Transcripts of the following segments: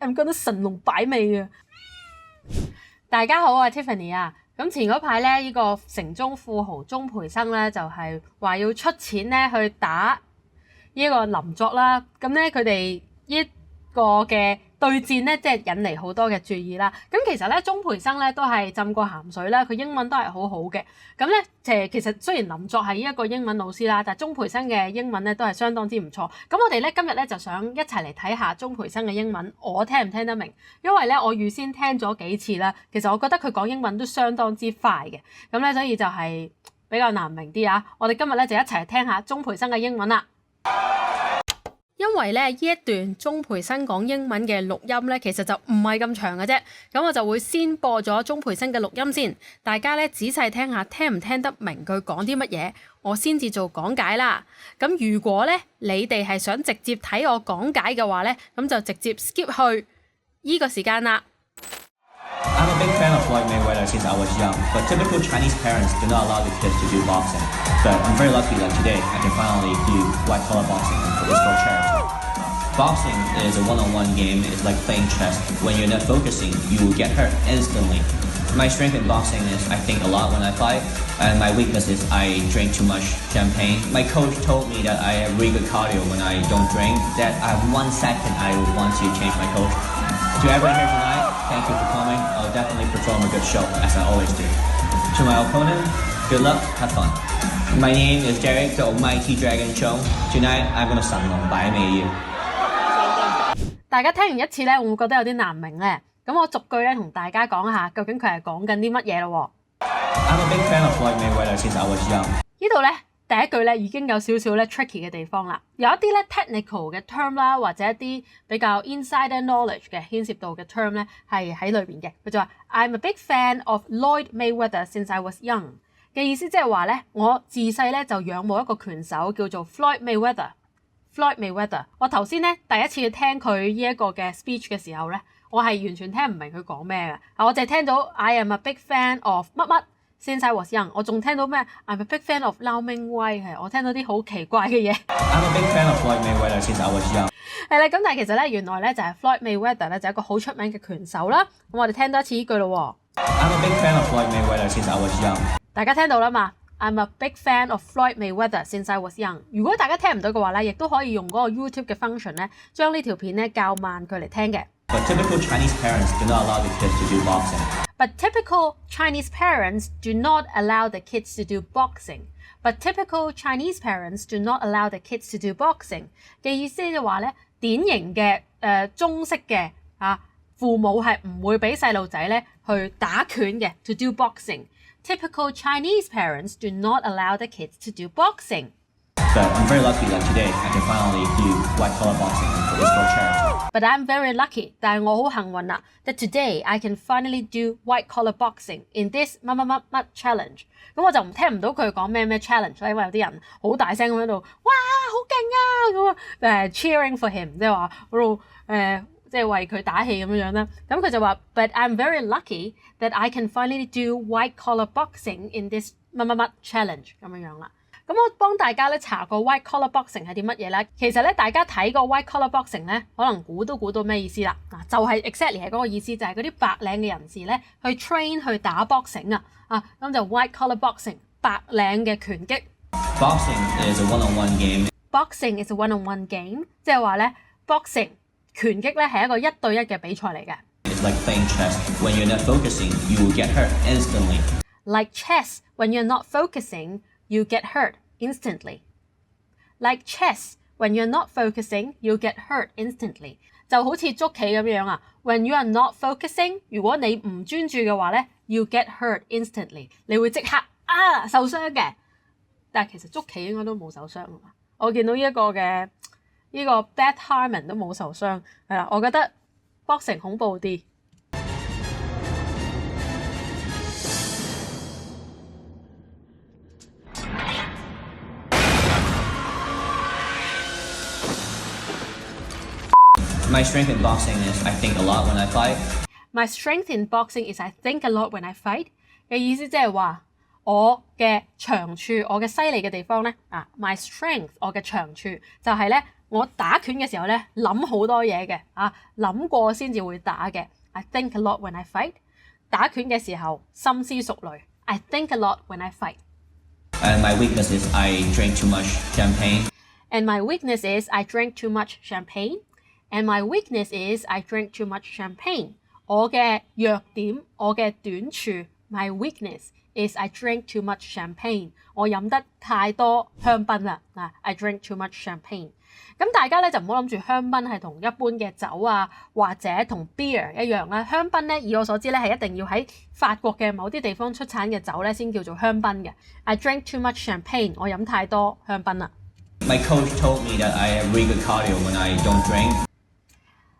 I'm gonna 神龍擺尾啊！大家好，我係 Tiffany 啊。咁前嗰排咧，呢個城中富豪鍾培生咧就係話要出錢咧去打呢個林作啦。咁咧佢哋呢個嘅對戰咧，即係引嚟好多嘅注意啦。咁其實咧，鍾培生咧都係浸過鹹水啦，佢英文都係好好嘅。咁咧，其實雖然林作係一個英文老師啦，但係鍾培生嘅英文咧都係相當之唔錯。咁我哋咧今日咧就想一齊嚟睇下鍾培生嘅英文，我聽唔聽得明？因為咧我預先聽咗幾次啦，其實我覺得佢講英文都相當之快嘅。咁咧，所以就係比較難明啲啊。我哋今日咧就一齊聽下鍾培生嘅英文啦。因為咧呢一段鍾培生講英文嘅錄音咧，其實就唔係咁長嘅啫，咁我就會先播咗鍾培生嘅錄音先，大家咧仔細聽下，聽唔聽得明佢講啲乜嘢，我先至做講解啦。咁如果咧你哋係想直接睇我講解嘅話咧，咁就直接 skip 去呢個時間啦。I'm a big fan of Floyd Mayweather since I was young, but typical Chinese parents do not allow their kids to do boxing. But I'm very lucky that today I can finally do white-collar boxing for this for charity. Boxing is a one-on-one game. It's like playing chess. When you're not focusing, you will get hurt instantly. My strength in boxing is I think a lot when I fight, and my weakness is I drink too much champagne. My coach told me that I have really good cardio when I don't drink, that I have 1 second I would want to change my coach. To everyone here tonight, thank you for coming. I'll definitely perform a good show, as I always do. To my opponent, good luck, have fun. My name is Derek, the Almighty Dragon Chong. Tonight, I'm gonna 神龍擺尾要。大家聽完一次咧，會唔會覺得有啲難明咧？咁我逐句咧同大家講下，究竟佢係講緊啲乜嘢咯？I'm a big fan of Floyd Mayweather since I was young。呢度咧第一句咧已經有少少咧 tricky 嘅地方啦，有一啲咧 technical 嘅 term 啦，或者一啲比較 insider knowledge 嘅牽涉到嘅 term 咧係喺裏邊嘅。佢就話 I'm a big fan of Floyd Mayweather since I was young 嘅意思，即係話咧我自細咧就仰慕一個拳手叫做 Floyd Mayweather。Floyd Mayweather， 我頭先咧第一次聽佢呢一個嘅 speech 嘅時候咧，我係完全聽唔明佢講咩嘅。我淨係聽到 I am a big fan of 乜乜 since I was young， 我仲聽到咩 I'm a big fan of 撈明威，係我聽到啲好奇怪嘅嘢。I'm a big fan of Floyd Mayweather since I was young。係啦，咁但係其實咧原來咧就係 Floyd Mayweather 咧就係一個好出名嘅拳手啦。咁我哋聽多一次呢句咯。I'm a big fan of Floyd Mayweather since I was young。大家聽到啦嘛？ I'm a big fan of Floyd Mayweather since I was young。如果大家聽唔到嘅話咧，亦都可以用嗰個 YouTube 嘅 function 咧，將呢條片咧較慢佢嚟聽嘅。But typical Chinese parents do not allow their kids to do boxing. But typical Chinese parents do not allow the kids to do boxing. But typical Chinese parents do not allow the kids to do boxing 嘅意思就話咧，典型嘅中式嘅父母係唔會俾細路仔咧去打拳嘅 to do boxing。Typical Chinese parents do not allow the kids to do boxing. But I'm very lucky that today I can finally do white-collar boxing for this for charity. But I'm very lucky， 但係我好幸運啦 that today I can finally do white-collar boxing in this 乜乜乜乜 challenge。咁我就聽唔到佢講咩 challenge 啦，因為有啲人好大聲咁喺度，哇好勁啊咁cheering for him， 即係話嗰度即係為佢打氣咁樣啦。咁佢就話 But I'm very lucky that I can finally do white-collar boxing in this 乜乜乜 challenge 咁樣啦。咁我幫大家咧查過 white collar boxing 係啲乜嘢咧？其實咧大家睇過 white collar boxing 咧，可能估到咩意思啦？嗱，就係 exactly 係嗰個意思，就係嗰啲白領嘅人士咧去 train 去打 boxing 咁就 white collar boxing 白領嘅拳擊。Boxing is a one-on-one game. Boxing is a one-on-one game， 即係話咧 boxing 拳擊咧係一個1對1嘅比賽嚟嘅。It's like playing chess. When you're not focusing, you will get hurt instantly. Like chess, when you're not focusing, you get hurt instantly. Like chess, when you're not focusing, you get hurt instantly. 就好似捉棋咁樣啊。When you are not focusing， 如果你唔專注嘅話咧 ，you get hurt instantly， 你會即刻受傷嘅。但係其實捉棋應該都冇受傷啊嘛。我見到呢一個嘅呢個 Beth Harmon 都冇受傷，係啦。我覺得 boxing 恐怖啲。My strength in boxing is I think a lot when I fight. My strength in boxing is I think a lot when I fight 嘅意思即係話我嘅長處，我嘅犀利嘅地方咧my strength 我嘅長處就係咧我打拳嘅時候咧諗好多嘢嘅諗過先至會打嘅。I think a lot when I fight。打拳嘅時候深思熟慮。I think a lot when I fight。And my weakness is I drink too much champagne. And my weakness is I drink too much champagne. And my weakness is I drink too much champagne。我嘅弱點，我嘅短處 ，my weakness is I drink too much champagne。我飲得太多香檳啦I drink too much champagne。咁大家咧就唔好諗住香檳係同一般嘅酒啊，或者同 beer 一樣啦。香檳咧，以我所知咧係一定要喺法國嘅某啲地方出產嘅酒咧先叫做香檳嘅。I drink too much champagne。我飲太多香檳啦。My coach told me that I have really good cardio when I don't drink。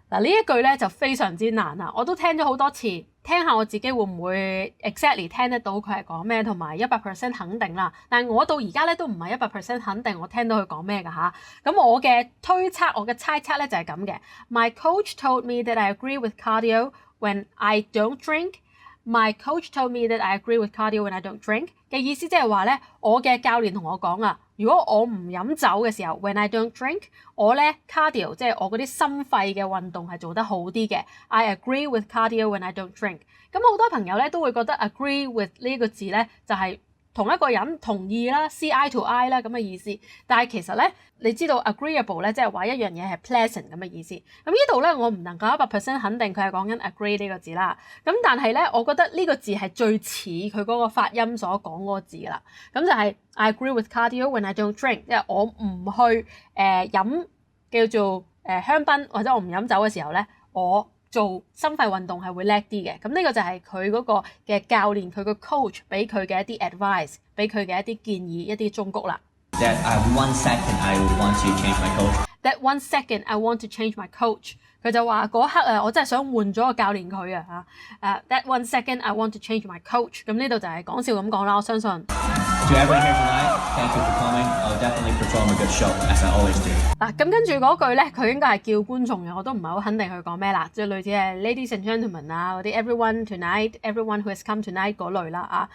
嗱呢一句咧就非常之難啦，我都聽咗好多次，聽下我自己會唔會 exactly 聽得到佢係講咩，同埋100% 肯定啦。但係我到而家咧都唔係100% 肯定我聽到佢講咩㗎吓。咁我嘅推測，我嘅猜測咧就係咁嘅。My coach told me that I agree with cardio when I don't drink。My coach told me that I agree with cardio when I don't drink 嘅意思即係話咧，我嘅教練同我講啊，如果我唔飲酒嘅時候 when I don't drink， 我咧 cardio 即係我嗰啲心肺嘅運動係做得好啲嘅。I agree with cardio when I don't drink。咁好多朋友咧都會覺得 agree with 呢個字咧就係同一個人同意啦 ，see eye to eye 啦咁嘅意思。但係其實咧，你知道 agreeable 咧，即係話一樣嘢係 pleasant 咁嘅意思。咁呢度咧，我唔能夠100% 肯定佢係講緊 agree 呢個字啦。咁但係咧，我覺得呢個字係最似佢嗰個發音所講嗰個字啦。咁就係 I agree with cardio when I don't drink， 即係我唔去飲叫做香檳或者我唔飲酒嘅時候咧，我做心肺運動係會叻啲嘅。咁呢個就係佢嗰個嘅教練，佢個 coach 俾佢嘅一啲 advice， 俾佢嘅一啲建議，一啲忠告啦。That one second I want to change my coach. That 1 second I want to change my coach。佢就話嗰刻我真係想換咗個教練佢啊嚇。That 1 second I want to change my coach。咁呢度就係講笑咁講啦，我相信。To everyone here tonight, thank you for coming. I'll definitely perform a good show, as I always do. 嗱，咁跟住嗰句咧，佢應該係叫觀眾嘅，我都唔係好肯定佢講咩啦，即係類似係 Ladies and Gentlemen 啊，嗰啲 Everyone tonight, everyone who has come tonight 嗰類啦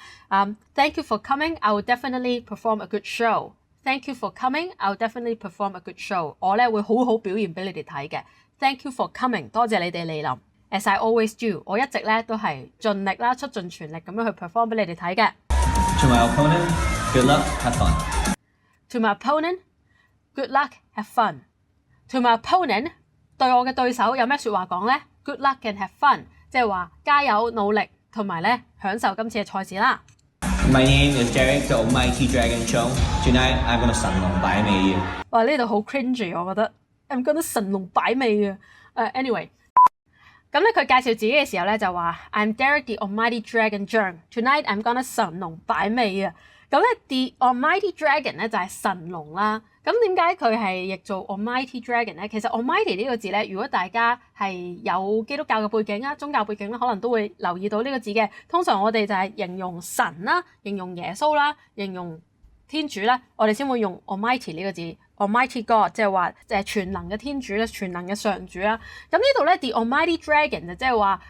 Thank you for coming. I will definitely perform a good show. Thank you for coming. I will definitely perform a good show. 我咧會好好表現俾你哋睇嘅。Thank you for coming. 多謝你哋嚟臨。As I always do. 我一直咧都係盡力啦，出盡全力咁樣去 perform 俾你哋睇嘅。To my opponent, good luck, have fun. To my opponent, good luck, have fun. To my opponent， 對我嘅對手有咩説話講咧 ？Good luck and have fun， 即係話加油努力同埋咧享受今次嘅賽事啦。My name is Derek, the Almighty Dragon Show. Tonight, I'm gonna 神龍擺尾啊！哇，呢度好 cringy， 我覺得 I'm gonna 神龍擺尾啊！Anyway， 咁咧佢介紹自己嘅時候咧就話 I'm Derek the Almighty Dragon Zheng. Tonight I'm gonna 神龍擺尾啊！咁咧 The Almighty Dragon 咧就係神龍啦。咁點解佢係譯做 Almighty Dragon 咧？其實 Almighty 呢個字咧，如果大家係有基督教嘅背景啊、宗教背景啦，可能都會留意到呢個字嘅。通常我哋就係形容神啦、形容耶穌啦、形容天主啦，我哋先會用 Almighty 呢個字 ，Almighty God， 即係話全能嘅天主啦、全能嘅上主啦。咁呢度咧 The Almighty Dragon 就即係話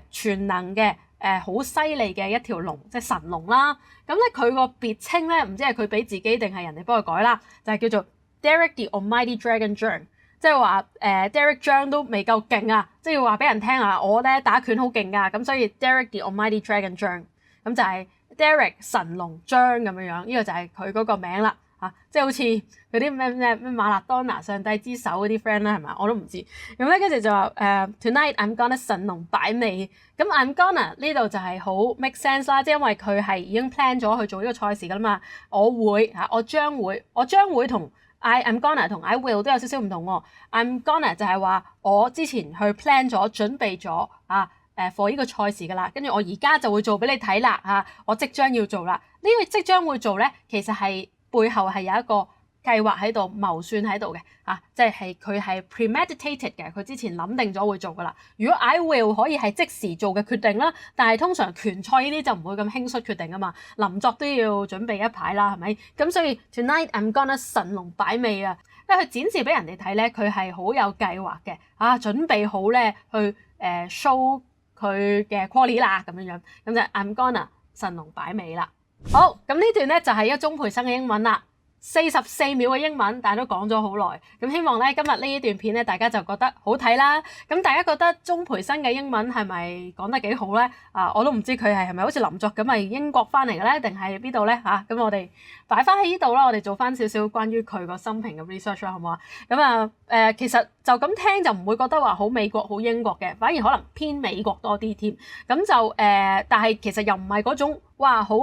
全能嘅。好犀利嘅一條龍，即係神龍啦。咁咧佢個別稱咧，唔知係佢俾自己定係人哋幫佢改啦，就係叫做 Derek the Almighty Dragon Zheng， 即係話Derek Zheng都未夠勁啊，即係要話俾人聽啊，我咧打拳好勁噶，咁所以 Derek the Almighty Dragon Zheng， 咁就係 Derek 神龍張咁樣樣，呢個就係佢嗰個名啦。即係好似嗰啲咩馬勒當拿上帝之手嗰啲 friend 啦，係咪？我都唔知。咁咧跟住就話Tonight I'm gonna 神龍擺尾。咁 I'm gonna 呢度就係好 make sense 啦，即係因為佢係已經 plan 咗去做呢個賽事㗎啦嘛。我將會同 I'm gonna 同 I will 都有少少唔同喎。I'm gonna 就係話我之前去 plan 咗準備咗for 呢個賽事㗎啦，跟住我而家就會做俾你睇啦我即將要做啦。呢個即將會做咧，其實係背後係有一個計劃喺度謀算喺度嘅即係佢係 premeditated 嘅，佢之前諗定咗會做噶啦。如果 I will 可以係即時做嘅決定啦，但係通常拳賽呢啲就唔會咁輕率決定啊嘛，臨作都要準備一排啦，係咪？咁所以 Tonight I'm gonna 神龍擺尾啊，因為佢展示俾人哋睇咧，佢係好有計劃嘅準備好咧去show 佢嘅 quality 啦咁樣，咁就 I'm gonna 神龍擺尾啦。好，咁呢段咧就係一個鍾培生嘅英文啦。44秒嘅英文，但係都講咗好耐。咁希望咧今日呢一段片咧，大家就覺得好睇啦。咁大家覺得鍾培生嘅英文係咪講得幾好咧？我都唔知佢係咪好似林作咁係英國翻嚟嘅咧，定係邊度咧嚇？咁我哋擺翻喺呢度啦，我哋做翻少少關於佢個生平嘅 research 啦，好唔好啊？咁其實就咁聽就唔會覺得話好美國好英國嘅，反而可能偏美國多啲添。咁就但係其實又唔係嗰種哇好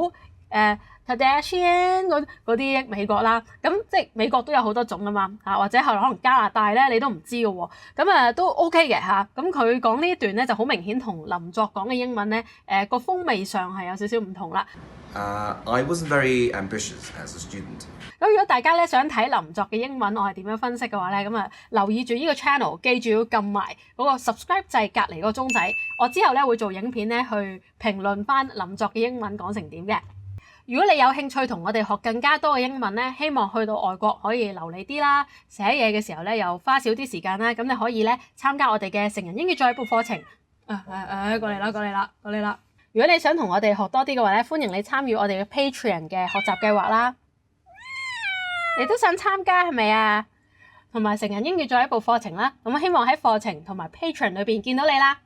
Kardashian 嗰啲美國啦，咁即係美國都有好多種啊嘛，或者係可能加拿大咧你都唔知嘅喎，咁都 OK 嘅嚇。咁佢講呢一段咧就好明顯同林作講嘅英文咧個風味上係有少少唔同啦。I wasn't very ambitious as a student. 咁如果大家咧想睇林作嘅英文我係點樣分析嘅話咧，咁留意住呢個 channel， 記住要撳埋嗰個 subscribe 掣隔離嗰個鐘仔，我之後咧會做影片咧去評論翻林作嘅英文講成點嘅。如果你有興趣同我哋學更加多嘅英文咧，希望去到外國可以流利啲啦，寫嘢嘅時候咧又花少啲時間啦，咁你可以咧參加我哋嘅成人英語進一步課程。過嚟啦！如果你想同我哋學多啲嘅話咧，歡迎你參與我哋嘅 Patreon 嘅學習計劃啦。你都想參加係咪啊？同埋成人英語進一步課程啦，咁我希望喺課程同埋 Patreon 裏邊見到你啦。